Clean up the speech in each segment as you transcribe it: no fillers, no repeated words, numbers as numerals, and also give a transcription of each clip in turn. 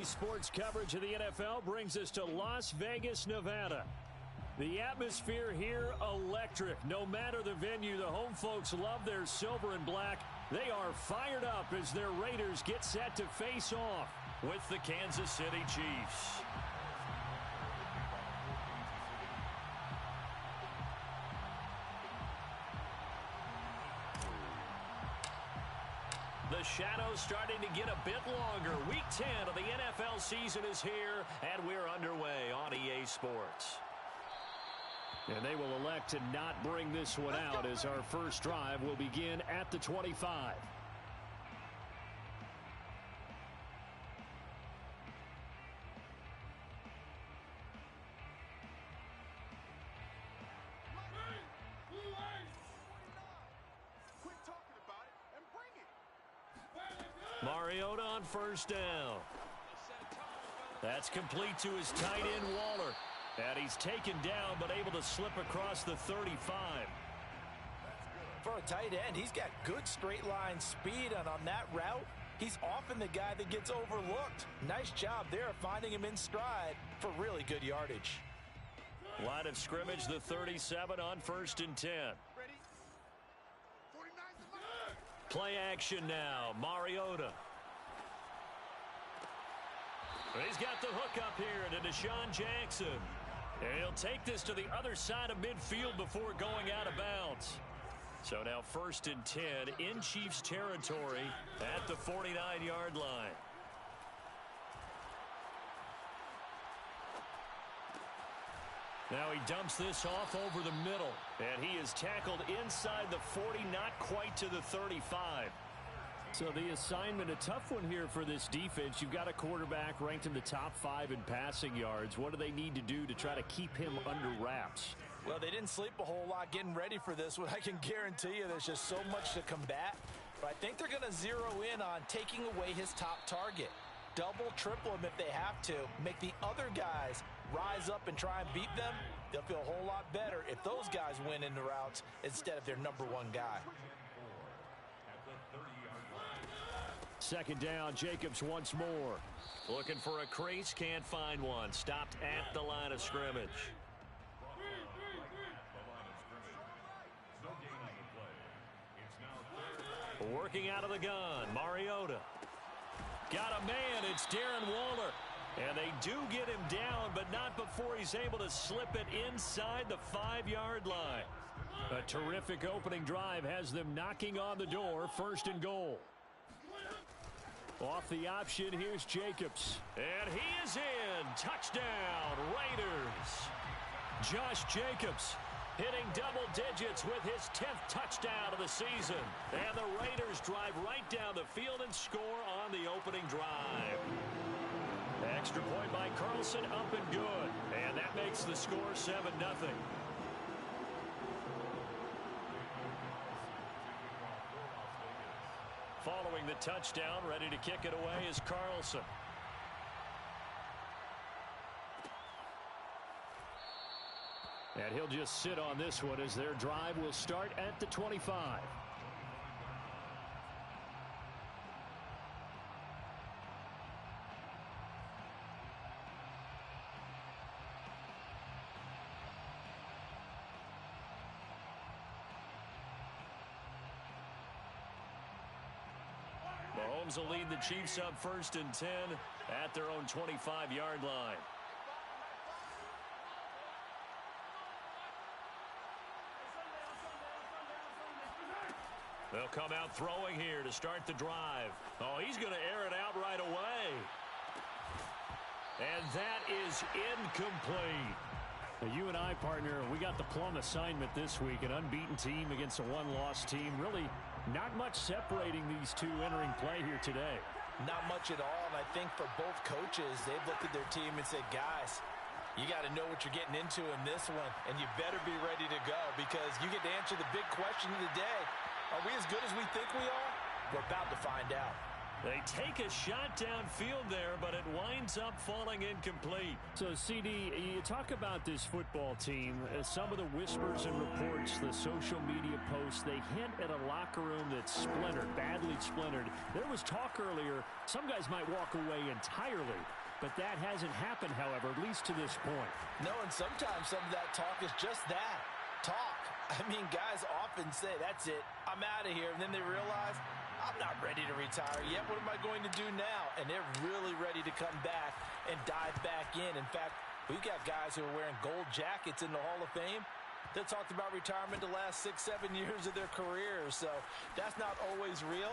Sports coverage of the NFL brings us to Las Vegas, Nevada. The atmosphere here, electric. No matter the venue, the home folks love their silver and black. They are fired up as their Raiders get set to face off with the Kansas City Chiefs. The shadows starting to get a bit longer. Week 10 of the NFL season is here, and we're underway on EA Sports. And they will elect to not bring this one out as our first drive will begin at the 25. Mariota on first down. That's complete to his tight end, Waller. And he's taken down, but able to slip across the 35. For a tight end, he's got good straight line speed, and on that route, he's often the guy that gets overlooked. Nice job there of finding him in stride for really good yardage. Line of scrimmage, the 37 on first and 10. Play action now, Mariota. He's got the hook up here to Deshaun Jackson. And he'll take this to the other side of midfield before going out of bounds. So now first and 10 in Chiefs territory at the 49-yard line. Now he dumps this off over the middle. And he is tackled inside the 40, not quite to the 35. So the assignment, a tough one here for this defense. You've got a quarterback ranked in the top 5 in passing yards. What do they need to do to try to keep him under wraps? Well, they didn't sleep a whole lot getting ready for this one. I can guarantee you there's just so much to combat. But I think they're going to zero in on taking away his top target. Double, triple him if they have to. Make the other guys rise up and try and beat them. They'll feel a whole lot better if those guys win in the routes instead of their number one guy. Second down, Jacobs once more. Looking for a crease, can't find one. Stopped at the line of scrimmage. Working out of the gun, Mariota. Got a man, it's Darren Waller. And they do get him down, but not before he's able to slip it inside the 5-yard line. A terrific opening drive has them knocking on the door, first and goal. Off the option, here's Jacobs. And he is in. Touchdown, Raiders. Josh Jacobs hitting double digits with his 10th touchdown of the season. And the Raiders drive right down the field and score on the opening drive. Extra point by Carlson, up and good. And that makes the score 7-0. Following the touchdown, ready to kick it away is Carlson. And he'll just sit on this one as their drive will start at the 25. Mahomes will lead the Chiefs up first and 10 at their own 25-yard line. They'll come out throwing here to start the drive. Oh, he's going to air it out right away. And that is incomplete. Now, you and I, partner, we got the plum assignment this week. An unbeaten team against a one-loss team. Really not much separating these two entering play here today. Not much at all, and I think for both coaches, they've looked at their team and said, guys, you got to know what you're getting into in this one, and you better be ready to go because you get to answer the big question of the day. Are we as good as we think we are? We're about to find out. They take a shot downfield there, but it winds up falling incomplete. So, CD, you talk about this football team. Some of the whispers and reports, the social media posts, they hint at a locker room that's splintered, badly splintered. There was talk earlier, some guys might walk away entirely. But that hasn't happened, however, at least to this point. No, and sometimes some of that talk is just that, talk. I mean, guys often say, that's it, I'm out of here. And then they realize, I'm not ready to retire yet. What am I going to do now? And they're really ready to come back and dive back in. In fact, we've got guys who are wearing gold jackets in the Hall of Fame that talked about retirement the last 6-7 years of their careers. So that's not always real.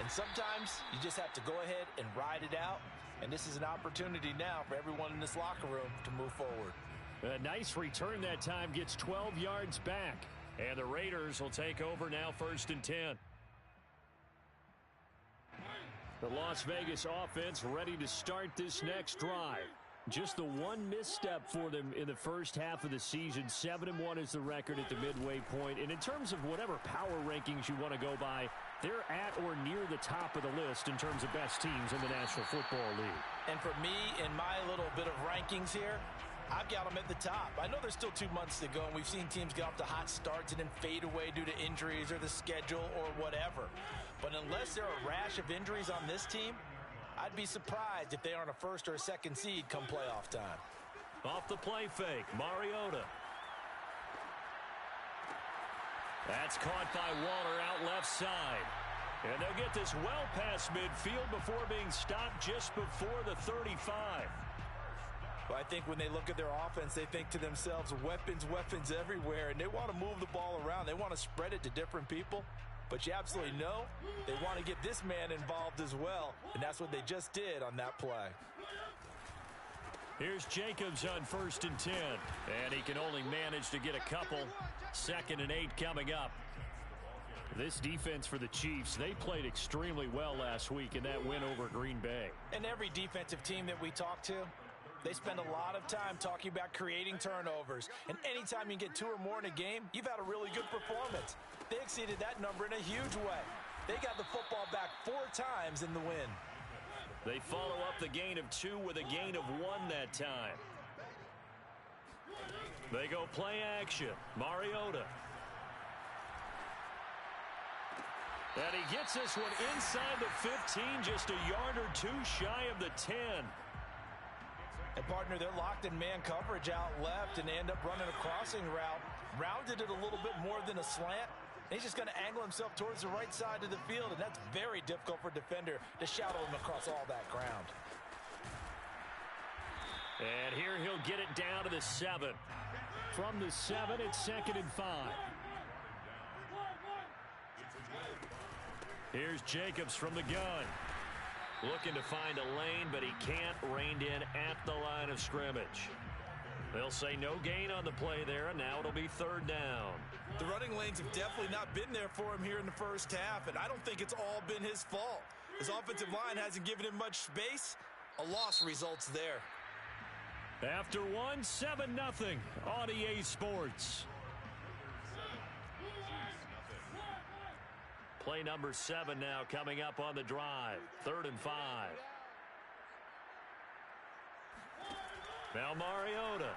And sometimes you just have to go ahead and ride it out. And this is an opportunity now for everyone in this locker room to move forward. A nice return that time, gets 12 yards back. And the Raiders will take over now, 1st and 10. The Las Vegas offense ready to start this next drive. Just the one misstep for them in the first half of the season. 7-1 is the record at the midway point. And in terms of whatever power rankings you want to go by, they're at or near the top of the list in terms of best teams in the National Football League. And for me, in my little bit of rankings here, I've got them at the top. I know there's still 2 months to go, and we've seen teams get off to hot starts and then fade away due to injuries or the schedule or whatever. But unless there are a rash of injuries on this team, I'd be surprised if they aren't a 1st or a 2nd seed come playoff time. Off the play fake, Mariota. That's caught by Waller out left side. And they'll get this well past midfield before being stopped just before the 35. Well, I think when they look at their offense, they think to themselves, weapons, weapons everywhere, and they want to move the ball around. They want to spread it to different people. But you absolutely know they want to get this man involved as well, and that's what they just did on that play. Here's Jacobs on 1st and 10, and he can only manage to get a couple. 2nd and 8 coming up. This defense for the Chiefs, they played extremely well last week in that win over Green Bay. And every defensive team that we talk to, they spend a lot of time talking about creating turnovers. And anytime you get 2 or more in a game, you've had a really good performance. They exceeded that number in a huge way. They got the football back 4 times in the win. They follow up the gain of 2 with a gain of 1 that time. They go play action. Mariota. And he gets this one inside the 15, just a yard or 2 shy of the 10. And partner, they're locked in man coverage out left, and they end up running a crossing route. Rounded it a little bit more than a slant. And he's just going to angle himself towards the right side of the field, and that's very difficult for a defender to shadow him across all that ground. And here he'll get it down to the 7. From the 7, it's 2nd and 5. Here's Jacobs from the gun. Looking to find a lane, but he can't. Reined in at the line of scrimmage. They'll say no gain on the play there, and now it'll be 3rd down. The running lanes have definitely not been there for him here in the first half, and I don't think it's all been his fault. His offensive line hasn't given him much space. A loss results there. After 1, 7-0 on EA Sports. Play number 7 now coming up on the drive. 3rd and 5. Now Mariota.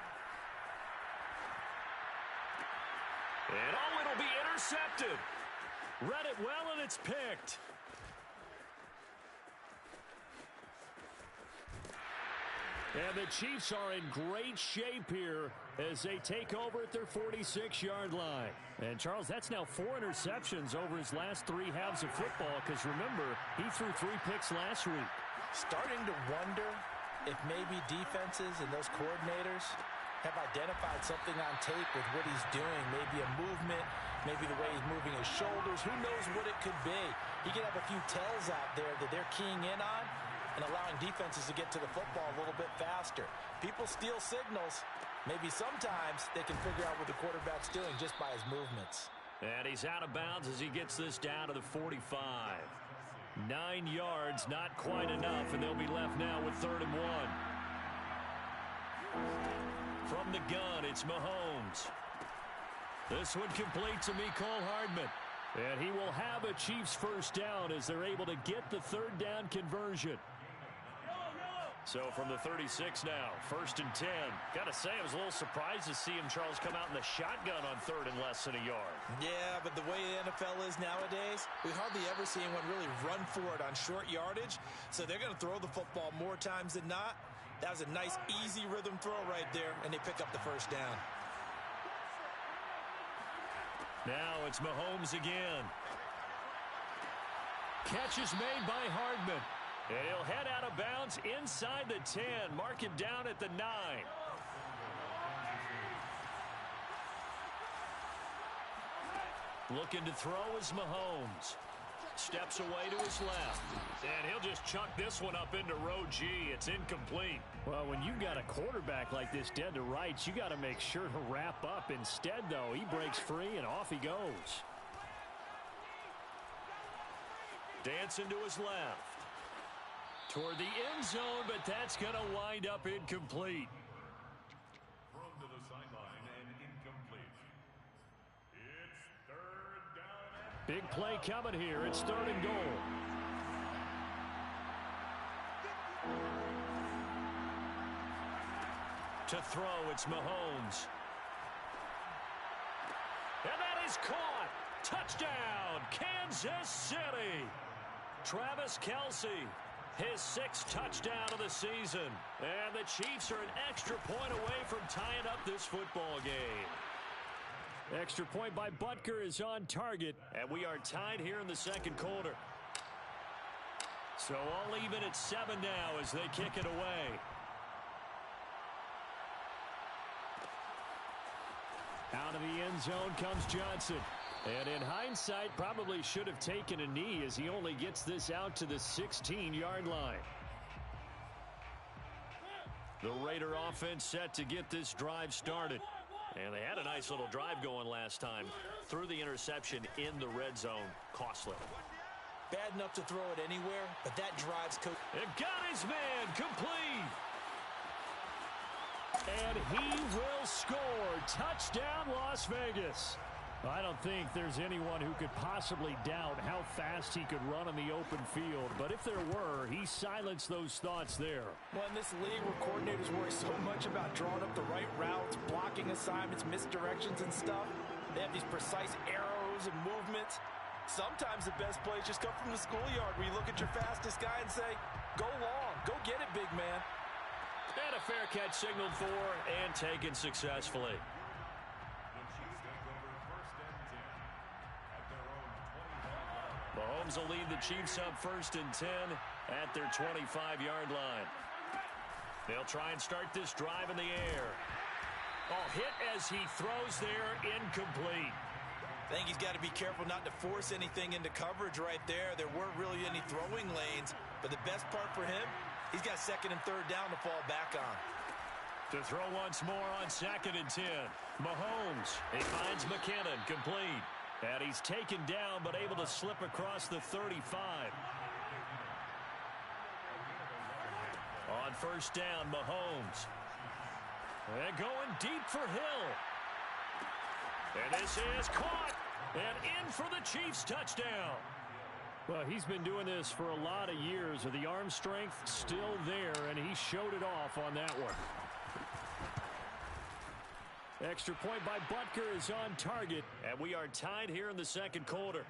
And it'll be intercepted. Read it well, and it's picked. And the Chiefs are in great shape here as they take over at their 46-yard line. And, Charles, that's now 4 interceptions over his last 3 halves of football, because, remember, he threw 3 picks last week. Starting to wonder if maybe defenses and those coordinators have identified something on tape with what he's doing. Maybe a movement, maybe the way he's moving his shoulders. Who knows what it could be? He could have a few tells out there that they're keying in on and allowing defenses to get to the football a little bit faster. People steal signals. Maybe sometimes they can figure out what the quarterback's doing just by his movements. And he's out of bounds as he gets this down to the 45. 9 yards, not quite enough, and they'll be left now with 3rd and 1. From the gun, it's Mahomes. This one complete to Mecole Hardman. And he will have a Chiefs first down as they're able to get the third down conversion. So from the 36 now, 1st and 10. Got to say, I was a little surprised to see him, Charles, come out in the shotgun on 3rd and less than a yard. Yeah, but the way the NFL is nowadays, we hardly ever see anyone really run for it on short yardage. So they're going to throw the football more times than not. That was a nice, easy rhythm throw right there, and they pick up the first down. Now it's Mahomes again. Catch is made by Hardman. And he'll head out of bounds inside the 10. Mark him down at the 9. Looking to throw is Mahomes. Steps away to his left. And he'll just chuck this one up into row G. It's incomplete. Well, when you've got a quarterback like this dead to rights, you got to make sure to wrap up. Instead, though, he breaks free and off he goes. Dancing to his left. Toward the end zone, but that's going to wind up incomplete. Thrown to the sideline and incomplete. It's 3rd down. Big play coming here. It's 3rd and goal. To throw, it's Mahomes. And that is caught. Touchdown, Kansas City. Travis Kelce. His 6th touchdown of the season. And the Chiefs are an extra point away from tying up this football game. Extra point by Butker is on target. And we are tied here in the 2nd quarter. So all even at 7 now as they kick it away. Out of the end zone comes Johnson. And in hindsight, probably should have taken a knee as he only gets this out to the 16-yard line. The Raider offense set to get this drive started. And they had a nice little drive going last time. Threw the interception in the red zone. Costly. Bad enough to throw it anywhere, but that drives coach. They've got his man complete. And he will score. Touchdown, Las Vegas. I don't think there's anyone who could possibly doubt how fast he could run on the open field. But if there were, he silenced those thoughts there. Well, in this league where coordinators worry so much about drawing up the right routes, blocking assignments, misdirections and stuff, they have these precise arrows and movements. Sometimes the best plays just come from the schoolyard where you look at your fastest guy and say, go long, go get it, big man. And a fair catch signaled for and taken successfully. Mahomes will lead the Chiefs up 1st and 10 at their 25-yard line. They'll try and start this drive in the air. Oh, hit as he throws there, incomplete. I think he's got to be careful not to force anything into coverage right there. There weren't really any throwing lanes, but the best part for him, he's got 2nd and 3rd down to fall back on. To throw once more on 2nd and 10. Mahomes, he finds McKinnon, complete. And he's taken down, but able to slip across the 35. On 1st down, Mahomes. And going deep for Hill. And this is caught. And in for the Chiefs touchdown. Well, he's been doing this for a lot of years with the arm strength still there, and he showed it off on that one. Extra point by Butker is on target. And we are tied here in the 2nd quarter.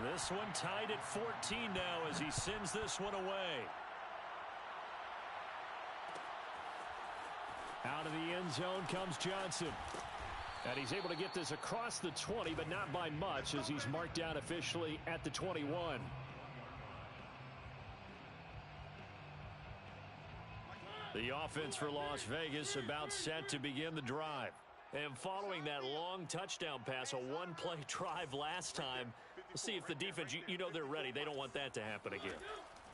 This one tied at 14 now as he sends this one away. Out of the end zone comes Johnson. And he's able to get this across the 20, but not by much as he's marked down officially at the 21. The offense for Las Vegas about set to begin the drive. And following that long touchdown pass, a one-play drive last time, let's see if the defense, you know they're ready. They don't want that to happen again.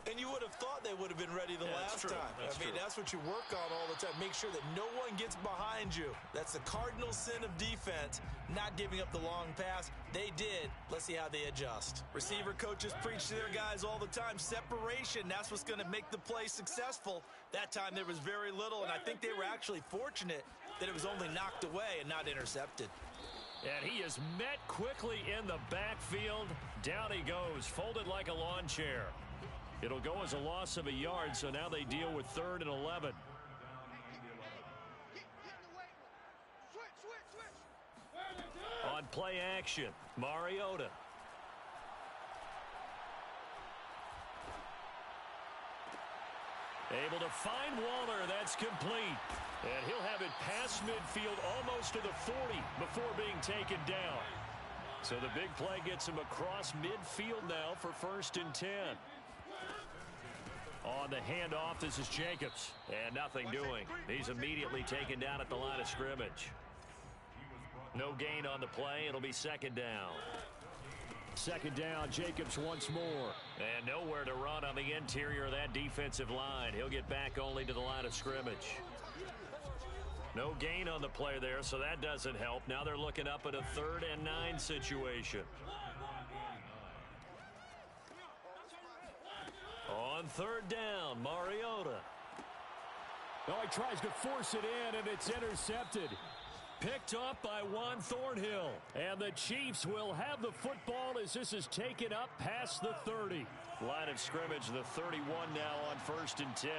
And you would have thought they would have been ready the last time. That's what you work on all the time. Make sure that no one gets behind you. That's the cardinal sin of defense, not giving up the long pass. They did. Let's see how they adjust. Receiver coaches preach to their guys all the time. Separation, that's what's going to make the play successful. That time there was very little, and I think they were actually fortunate that it was only knocked away and not intercepted. And he is met quickly in the backfield. Down he goes, folded like a lawn chair. It'll go as a loss of a yard, so now they deal with 3rd and 11. On play action, Mariota. Able to find Waller. That's complete. And he'll have it past midfield almost to the 40 before being taken down. So the big play gets him across midfield now for 1st and 10. On the handoff, this is Jacobs. And nothing doing. He's immediately taken down at the line of scrimmage. No gain on the play. It'll be 2nd down. 2nd down, Jacobs once more. And nowhere to run on the interior of that defensive line. He'll get back only to the line of scrimmage. No gain on the play there, so that doesn't help. Now they're looking up at a 3rd and 9 situation. On 3rd down, Mariota. Oh, he tries to force it in, and it's intercepted. Picked off by Juan Thornhill. And the Chiefs will have the football as this is taken up past the 30. Line of scrimmage, the 31 now on 1st and 10.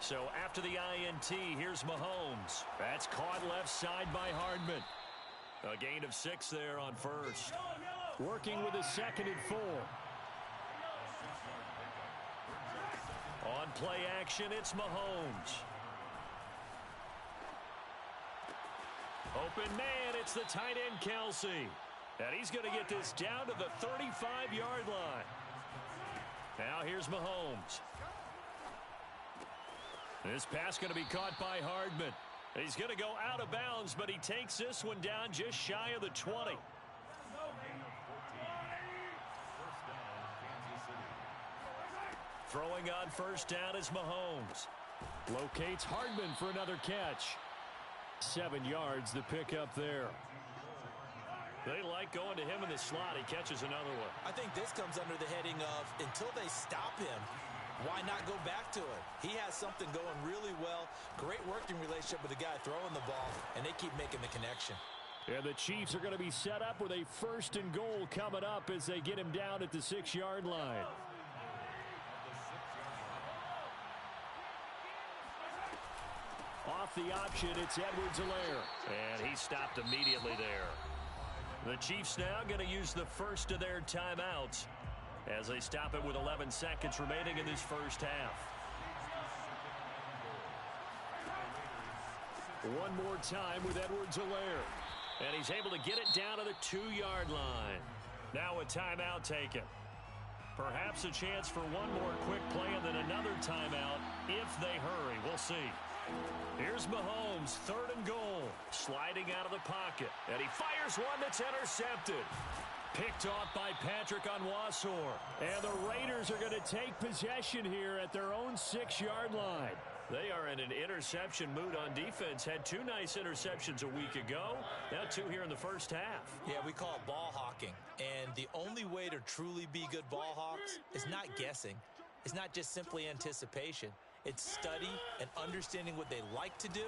So after the INT, here's Mahomes. That's caught left side by Hardman. A gain of 6 there on 1st. Working with a 2nd and 4. On play action, it's Mahomes. Open man, it's the tight end Kelsey. And he's going to get this down to the 35-yard line. Now here's Mahomes. This pass going to be caught by Hardman. He's going to go out of bounds, but he takes this one down just shy of the 20. Throwing on 1st down is Mahomes. Locates Hardman for another catch. 7 yards the pickup there. They like going to him in the slot. He catches another one. I think this comes under the heading of until they stop him, why not go back to it? He has something going really well. Great working relationship with the guy throwing the ball, and they keep making the connection. And the Chiefs are going to be set up with a 1st and goal coming up as they get him down at the 6-yard line. Off the option, it's Edwards-Helaire. And he stopped immediately there. The Chiefs now going to use the first of their timeouts as they stop it with 11 seconds remaining in this first half. One more time with Edwards-Helaire. And he's able to get it down to the 2-yard line. Now a timeout taken. Perhaps a chance for one more quick play and then another timeout if they hurry. We'll see. Here's Mahomes, 3rd and goal. Sliding out of the pocket. And he fires one that's intercepted. Picked off by Patrick Onwuasor. And the Raiders are going to take possession here at their own 6-yard line. They are in an interception mood on defense. Had 2 nice interceptions a week ago. Now 2 here in the first half. Yeah, we call it ball hawking. And the only way to truly be good ball hawks is not guessing. It's not just simply anticipation. It's study and understanding what they like to do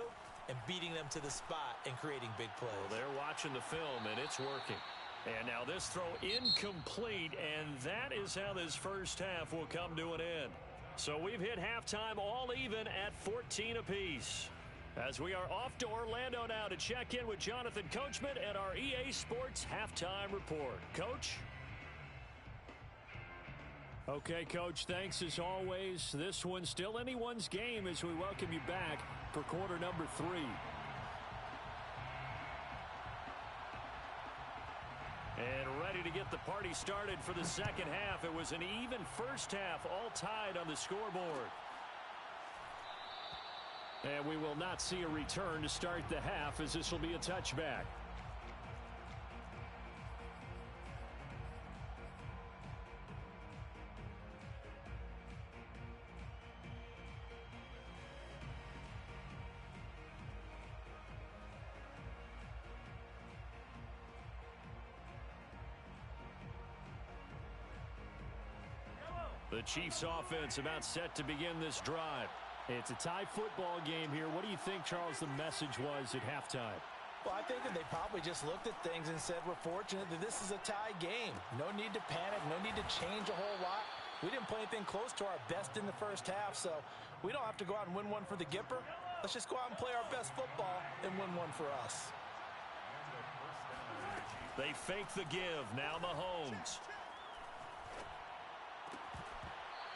and beating them to the spot and creating big plays. Well, they're watching the film, and it's working. And now this throw incomplete, and that is how this first half will come to an end. So we've hit halftime all even at 14 apiece. As we are off to Orlando now to check in with Jonathan Coachman and our EA Sports Halftime Report. Coach? Okay, Coach, thanks as always. This one's still anyone's game as we welcome you back for quarter number 3. And ready to get the party started for the second half. It was an even first half, all tied on the scoreboard. And we will not see a return to start the half as this will be a touchback. The Chiefs offense about set to begin this drive. It's a tie football game here. What do you think, Charles, the message was at halftime? Well, I think that they probably just looked at things and said, we're fortunate that this is a tie game. No need to panic, no need to change a whole lot. We didn't play anything close to our best in the first half, so we don't have to go out and win one for the Gipper. Let's just go out and play our best football and win one for us. They fake the give. Now Mahomes.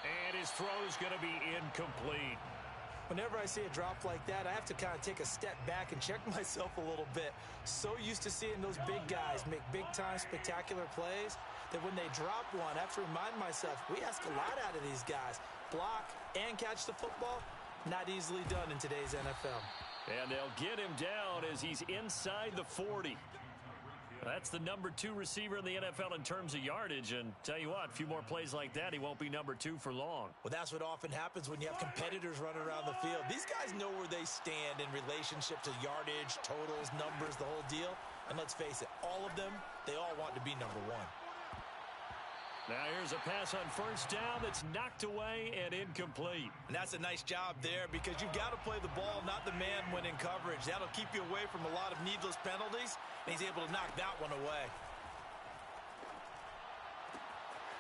And his throw's going to be incomplete. Whenever I see a drop like that, I have to kind of take a step back and check myself a little bit. So used to seeing those big guys make big-time spectacular plays that when they drop one, I have to remind myself, we ask a lot out of these guys. Block and catch the football, not easily done in today's NFL. And they'll get him down as he's inside the 40. That's the number 2 receiver in the NFL in terms of yardage. And tell you what, a few more plays like that, he won't be number 2 for long. Well, that's what often happens when you have competitors running around the field. These guys know where they stand in relationship to yardage, totals, numbers, the whole deal. And let's face it, all of them, they all want to be number 1. Now here's a pass on first down that's knocked away and incomplete. And that's a nice job there because you've got to play the ball, not the man when in coverage. That'll keep you away from a lot of needless penalties, and he's able to knock that one away.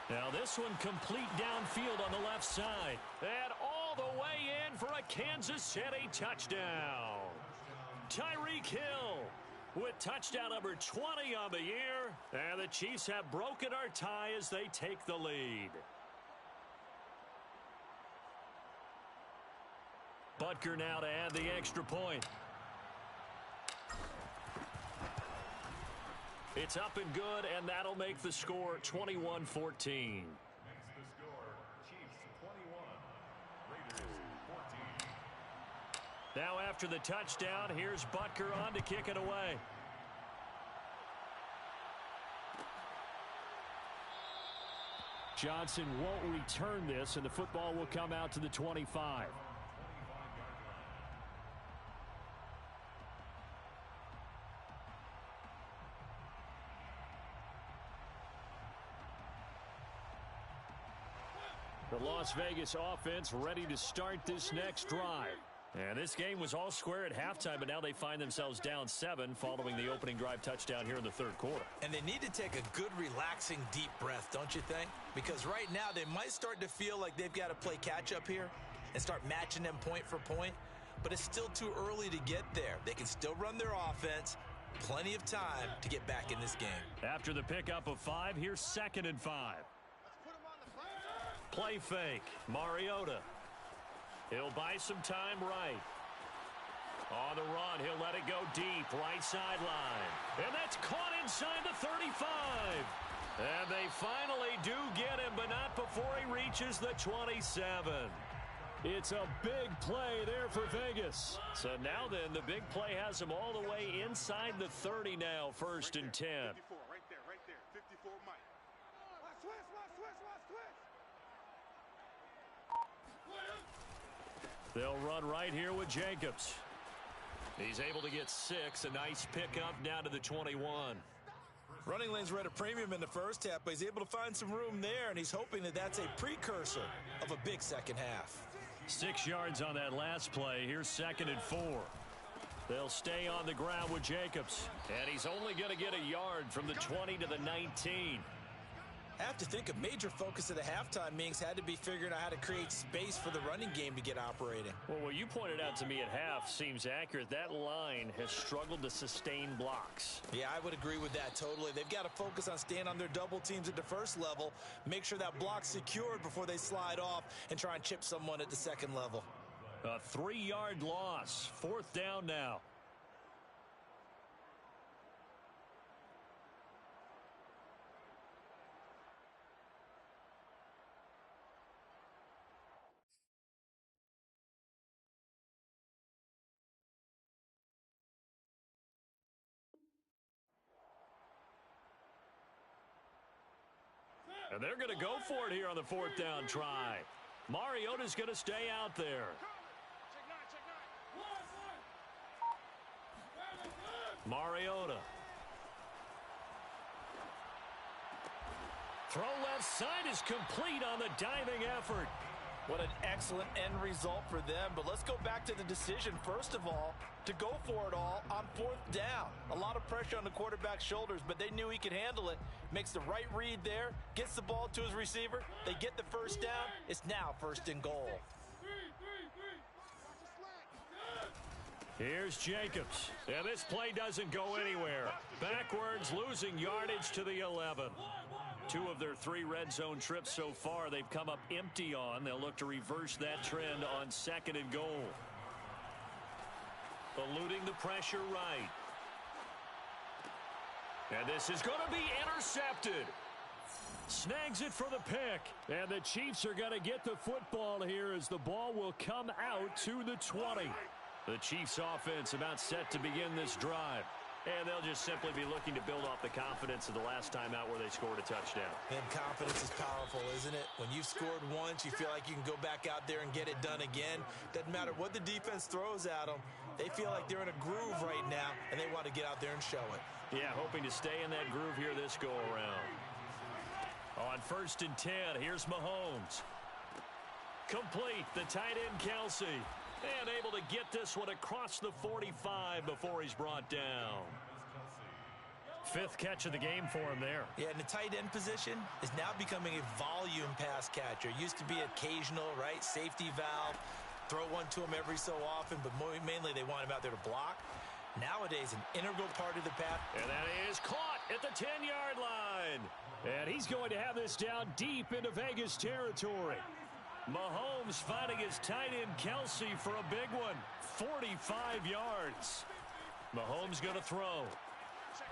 Now this one complete downfield on the left side. And all the way in for a Kansas City touchdown. Tyreek Hill with touchdown number 20 on the year. And the Chiefs have broken our tie as they take the lead. Butker now to add the extra point. It's up and good, and that'll make the score 21-14. Makes the score Chiefs 21, Raiders 14. Now after the touchdown, here's Butker on to kick it away. Johnson won't return this, and the football will come out to the 25. The Las Vegas offense ready to start this next drive. And this game was all square at halftime, but now they find themselves down 7 following the opening drive touchdown here in the third quarter. And they need to take a good, relaxing, deep breath, don't you think? Because right now they might start to feel like they've got to play catch-up here and start matching them point for point. But it's still too early to get there. They can still run their offense. Plenty of time to get back in this game. After the pickup of 5, here's 2nd and 5. Play fake. Mariota. He'll buy some time right. On the run, he'll let it go deep, right sideline. And that's caught inside the 35. And they finally do get him, but not before he reaches the 27. It's a big play there for Vegas. So now then, the big play has him all the way inside the 30 now, 1st and 10. 54, right there. 54, Mike. Watch, twist. They'll run right here with Jacobs. He's able to get 6. A nice pickup down to the 21. Running lanes were at a premium in the first half, but he's able to find some room there, and he's hoping that that's a precursor of a big second half. 6 yards on that last play. Here's 2nd and 4. They'll stay on the ground with Jacobs. And he's only going to get a yard from the 20 to the 19. I have to think a major focus of the halftime meetings had to be figuring out how to create space for the running game to get operating. Well, what you pointed out to me at half seems accurate. That line has struggled to sustain blocks. Yeah, I would agree with that totally. They've got to focus on staying on their double teams at the first level, make sure that block's secured before they slide off and try and chip someone at the second level. A 3-yard loss. 4th down now. And they're going to go for it here on the 4th down try. Mariota's going to stay out there. Mariota. Throw left side is complete on the diving effort. What an excellent end result for them. But let's go back to the decision, first of all, to go for it all on 4th down. A lot of pressure on the quarterback's shoulders, but they knew he could handle it. Makes the right read there, gets the ball to his receiver. They get the first down. It's now 1st and goal. Here's Jacobs. And this play doesn't go anywhere. Backwards, losing yardage to the 11. 2 of their 3 red zone trips so far they've come up empty on. They'll look to reverse that trend on 2nd and goal. Eluding the pressure right. And this is going to be intercepted. Snags it for the pick. And the Chiefs are going to get the football here as the ball will come out to the 20. The Chiefs offense about set to begin this drive. And they'll just simply be looking to build off the confidence of the last time out where they scored a touchdown. And confidence is powerful, isn't it? When you've scored once, you feel like you can go back out there and get it done again. Doesn't matter what the defense throws at them. They feel like they're in a groove right now, and they want to get out there and show it. Yeah, hoping to stay in that groove here this go-around. On 1st and 10, here's Mahomes. Complete, the tight end Kelsey. And able to get this one across the 45 before he's brought down. 5th catch of the game for him there. Yeah, and the tight end position is now becoming a volume pass catcher. Used to be occasional, right? Safety valve. Throw one to him every so often, but mainly they want him out there to block. Nowadays, an integral part of the pass. And that is caught at the 10-yard line. And he's going to have this down deep into Vegas territory. Mahomes finding his tight end Kelsey for a big one. 45 yards. Mahomes going to throw.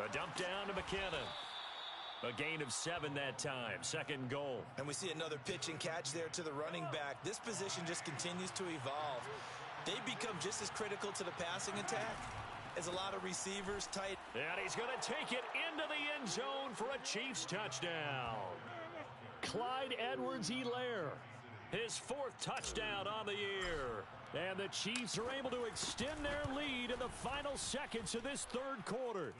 A dump down to McKinnon. A gain of 7 that time. 2nd goal. And we see another pitch and catch there to the running back. This position just continues to evolve. They become just as critical to the passing attack as a lot of receivers tight. And he's going to take it into the end zone for a Chiefs touchdown. Clyde Edwards-Helaire. His 4th touchdown on the year. And the Chiefs are able to extend their lead in the final seconds of this 3rd quarter.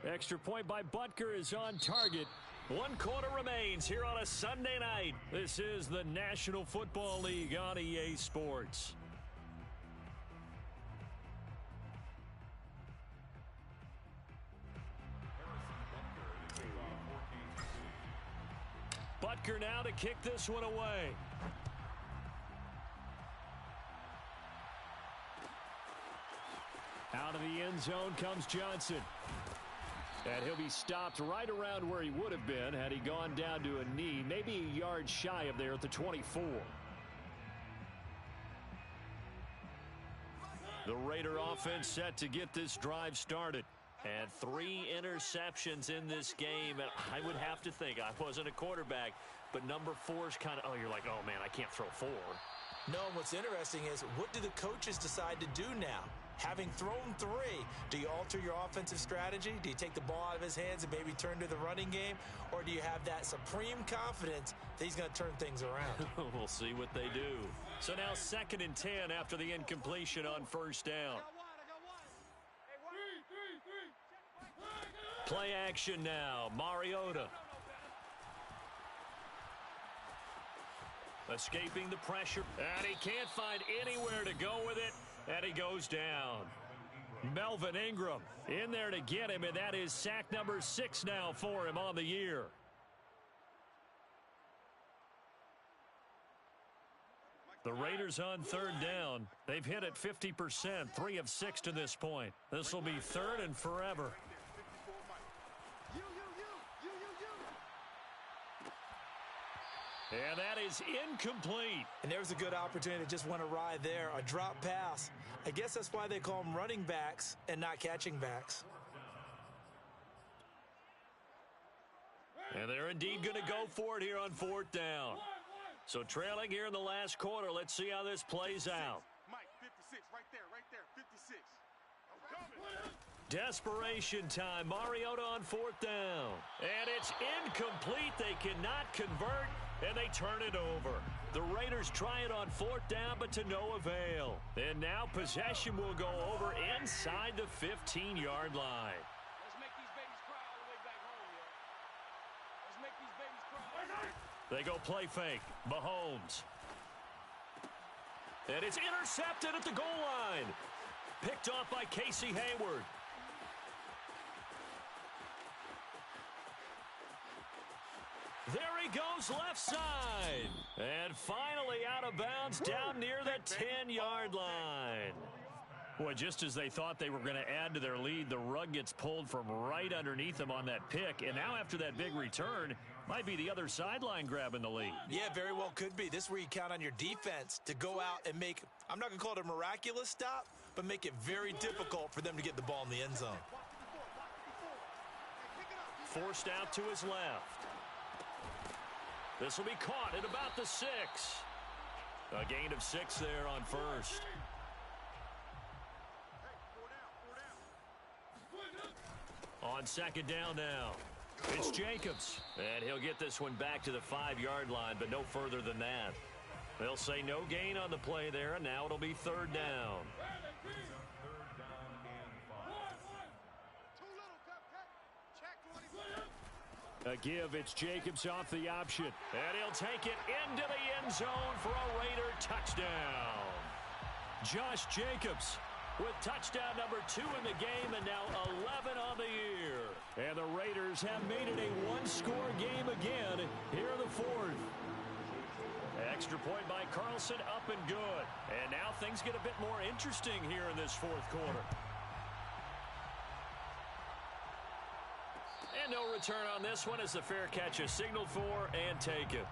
Extra point by Butker is on target. 1 quarter remains here on a Sunday night. This is the National Football League on EA Sports. Butker now to kick this one away. Out of the end zone comes Johnson. And he'll be stopped right around where he would have been had he gone down to a knee, maybe a yard shy of there at the 24. The Raider offense set to get this drive started. And 3 interceptions in this game. And I would have to think, I wasn't a quarterback, but number 4 is kind of, you're like, oh, man, I can't throw 4. No, and what's interesting is, what do the coaches decide to do now? Having thrown 3, do you alter your offensive strategy? Do you take the ball out of his hands and maybe turn to the running game? Or do you have that supreme confidence that he's going to turn things around? We'll see what they do. So now 2nd and 10 after the incompletion on 1st down. Play action now. Mariota. Escaping the pressure. And he can't find anywhere to go with it. And he goes down. Melvin Ingram in there to get him. And that is sack number 6 now for him on the year. The Raiders on 3rd down. They've hit it 50%. 3 of 6 to this point. This will be 3rd and forever. And that is incomplete. And there was a good opportunity to just went awry there. A drop pass. I guess that's why they call them running backs and not catching backs. And they're indeed going to go for it here on 4th down. So trailing here in the last quarter. Let's see how this plays out. Mike, 56, right there, 56. Desperation time. Mariota on 4th down. And it's incomplete. They cannot convert, and they turn it over. The Raiders try it on 4th down, but to no avail. And now possession will go over inside the 15-yard line. Let's make these babies cry all the way back home, yo. Let's make these babies They go play fake. Mahomes. And it's intercepted at the goal line. Picked off by Casey Hayward. There he goes left side. And finally out of bounds down near the 10-yard line. Boy, just as they thought they were going to add to their lead, the rug gets pulled from right underneath them on that pick. And now after that big return, might be the other sideline grabbing the lead. Yeah, very well could be. This is where you count on your defense to go out and make, I'm not going to call it a miraculous stop, but make it very difficult for them to get the ball in the end zone. Forced out to his left. This will be caught at about the 6. A gain of 6 there on first. On second down now. It's Jacobs. And he'll get this one back to the 5-yard line, but no further than that. They'll say no gain on the play there, and now it'll be third down. A give, it's Jacobs off the option. And he'll take it into the end zone for a Raider touchdown. Josh Jacobs with touchdown number 2 in the game and now 11 on the year. And the Raiders have made it a one-score game again here in the 4th. Extra point by Carlson, up and good. And now things get a bit more interesting here in this 4th quarter. And no return on this one as the fair catch is signaled for and taken.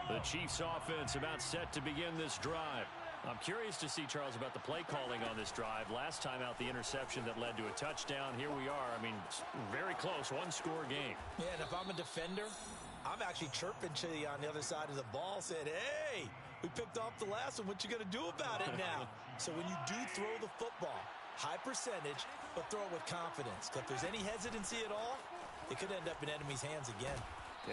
The Chiefs offense about set to begin this drive. I'm curious to see, Charles, about the play calling on this drive. Last time out, the interception that led to a touchdown. Here we are. I mean, very close, one-score game. Yeah, and if I'm a defender, I'm actually chirping to you on the other side of the ball, saying, hey, we picked off the last one. What you going to do about it now? So when you do throw the football, high percentage, but throw it with confidence. If there's any hesitancy at all, it could end up in enemy's hands again.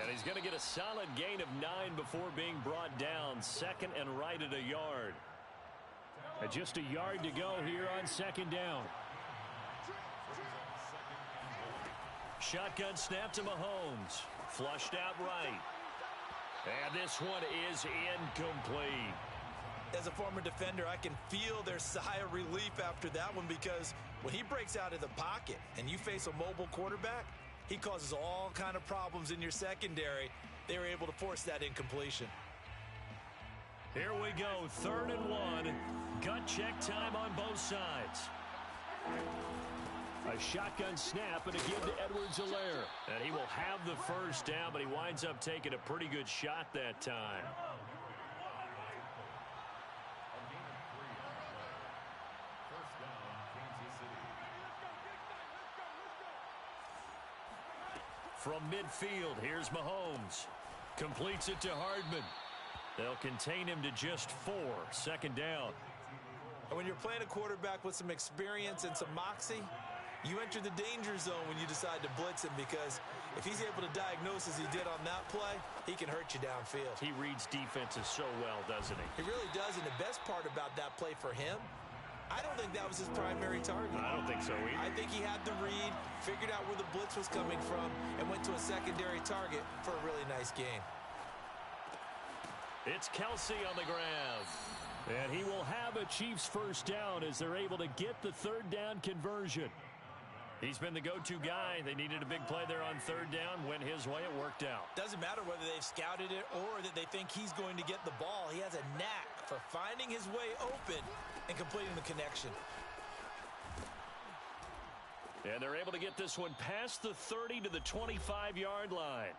And he's going to get a solid gain of 9 before being brought down. Second and right at a yard. And just a yard to go here on second down. Shotgun snap to Mahomes. Flushed out right. And this one is incomplete. As a former defender, I can feel their sigh of relief after that one, because when he breaks out of the pocket and you face a mobile quarterback, he causes all kind of problems in your secondary. They were able to force that incompletion. Here we go, 3rd and 1. Gut check time on both sides. A shotgun snap and a give to Edwards-Helaire. And he will have the first down, but he winds up taking a pretty good shot that time. From midfield, here's Mahomes. Completes it to Hardman. They'll contain him to just 4. Second down. And when you're playing a quarterback with some experience and some moxie, you enter the danger zone when you decide to blitz him, because if he's able to diagnose as he did on that play, he can hurt you downfield. He reads defenses so well, doesn't he? He really does, and the best part about that play for him, I don't think that was his primary target. I don't think so either. I think he had the read, figured out where the blitz was coming from, and went to a secondary target for a really nice game. It's Kelsey on the grab. And he will have a Chiefs first down as they're able to get the 3rd down conversion. He's been the go-to guy. They needed a big play there on 3rd down. Went his way. It worked out. Doesn't matter whether they've scouted it or that they think he's going to get the ball. He has a knack for finding his way open and completing the connection. And they're able to get this one past the 30 to the 25-yard line.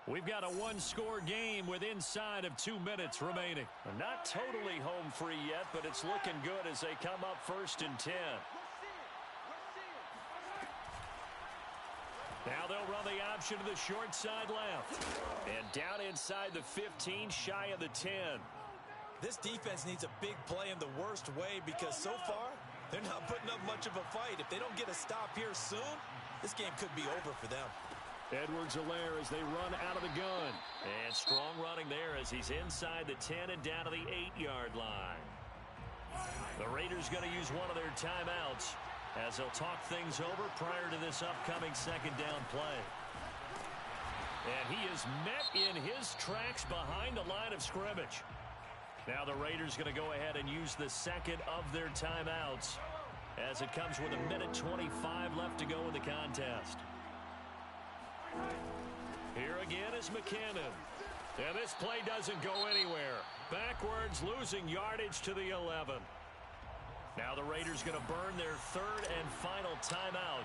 We've got a one-score game with inside of 2 minutes remaining. Not totally home free yet, but it's looking good as they come up 1st and 10. Now they'll run the option to the short side left. And down inside the 15, shy of the 10. This defense needs a big play in the worst way, because so far, they're not putting up much of a fight. If they don't get a stop here soon, this game could be over for them. Edwards-Helaire as they run out of the gun. And strong running there as he's inside the 10 and down to the 8-yard line. The Raiders going to use one of their timeouts as he'll talk things over prior to this upcoming second down play. And he is met in his tracks behind the line of scrimmage. Now the Raiders going to go ahead and use the second of their timeouts as it comes with 1:25 left to go in the contest. Here again is McKinnon. And this play doesn't go anywhere. Backwards, losing yardage to the 11. Now the Raiders going to burn their third and final timeout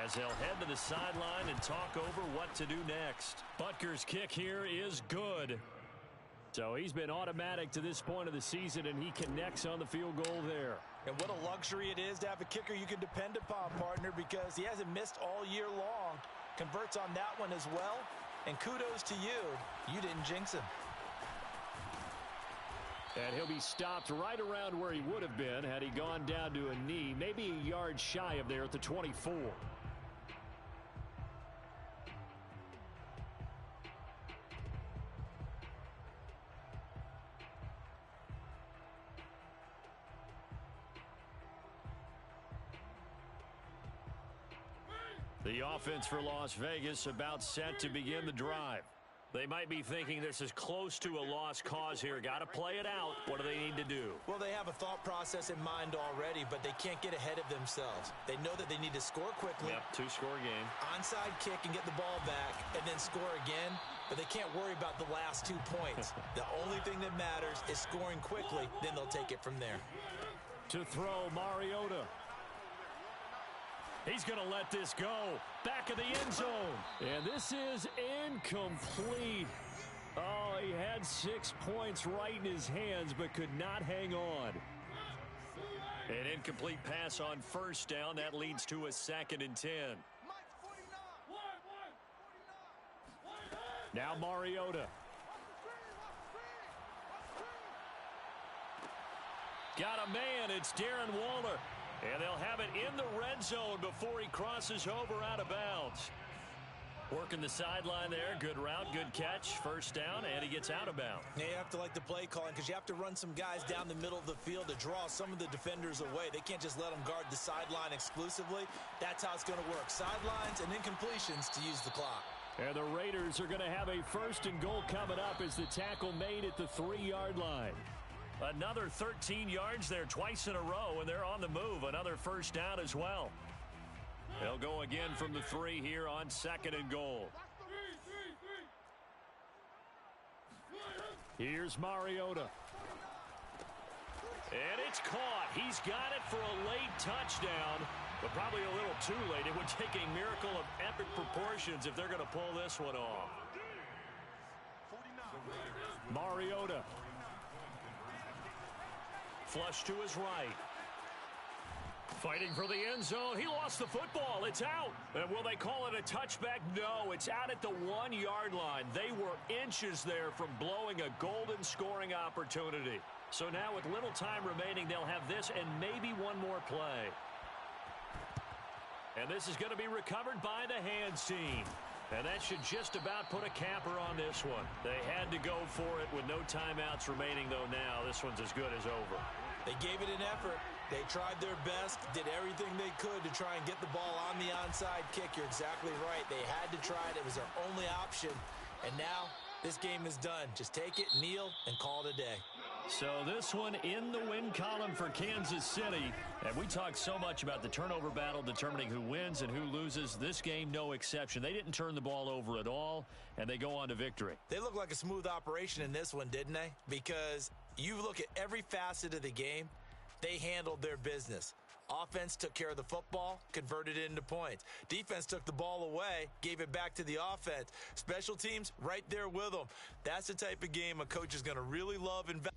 as they'll head to the sideline and talk over what to do next. Butker's kick here is good. So he's been automatic to this point of the season, and he connects on the field goal there. And what a luxury it is to have a kicker you can depend upon, partner, because he hasn't missed all year long. Converts on that one as well. And kudos to you. You didn't jinx him. And he'll be stopped right around where he would have been had he gone down to a knee, maybe a yard shy of there at the 24. The offense for Las Vegas about set to begin the drive. They might be thinking this is close to a lost cause here. Got to play it out. What do they need to do? Well, they have a thought process in mind already, but they can't get ahead of themselves. They know that they need to score quickly. Yep, two-score game. Onside kick and get the ball back and then score again, but they can't worry about the last 2 points. The only thing that matters is scoring quickly, then they'll take it from there. To throw, Mariota. He's going to let this go. Back of the end zone. And this is incomplete. Oh, he had 6 points right in his hands, but could not hang on. An incomplete pass on first down. That leads to a 2nd and 10. Now Mariota. Got a man. It's Darren Waller. And they'll have it in the red zone before he crosses over out of bounds. Working the sideline there. Good route, good catch. First down, and he gets out of bounds. Yeah, you have to like the play calling because you have to run some guys down the middle of the field to draw some of the defenders away. They can't just let them guard the sideline exclusively. That's how it's going to work. Sidelines and incompletions to use the clock. And the Raiders are going to have a 1st and goal coming up as the tackle made at the 3-yard line. Another 13 yards there twice in a row, and they're on the move. Another first down as well. They'll go again from the 3 here on 2nd and goal. Here's Mariota. And it's caught. He's got it for a late touchdown, but probably a little too late. It would take a miracle of epic proportions if they're going to pull this one off. Mariota. Flush to his right. Fighting for the end zone. He lost the football. It's out. And will they call it a touchback? No, it's out at the 1-yard line. They were inches there from blowing a golden scoring opportunity. So now with little time remaining, they'll have this and maybe one more play. And this is going to be recovered by the hands team. And that should just about put a capper on this one. They had to go for it with no timeouts remaining, though now. This one's as good as over. They gave it an effort. They tried their best, did everything they could to try and get the ball on the onside kick. You're exactly right. They had to try it. It was their only option. And now this game is done. Just take it, kneel, and call it a day. So this one in the win column for Kansas City. And we talked so much about the turnover battle determining who wins and who loses. This game, no exception. They didn't turn the ball over at all, and they go on to victory. They look like a smooth operation in this one, didn't they? Because you look at every facet of the game, they handled their business. Offense took care of the football, converted it into points. Defense took the ball away, gave it back to the offense. Special teams, right there with them. That's the type of game a coach is going to really love and value.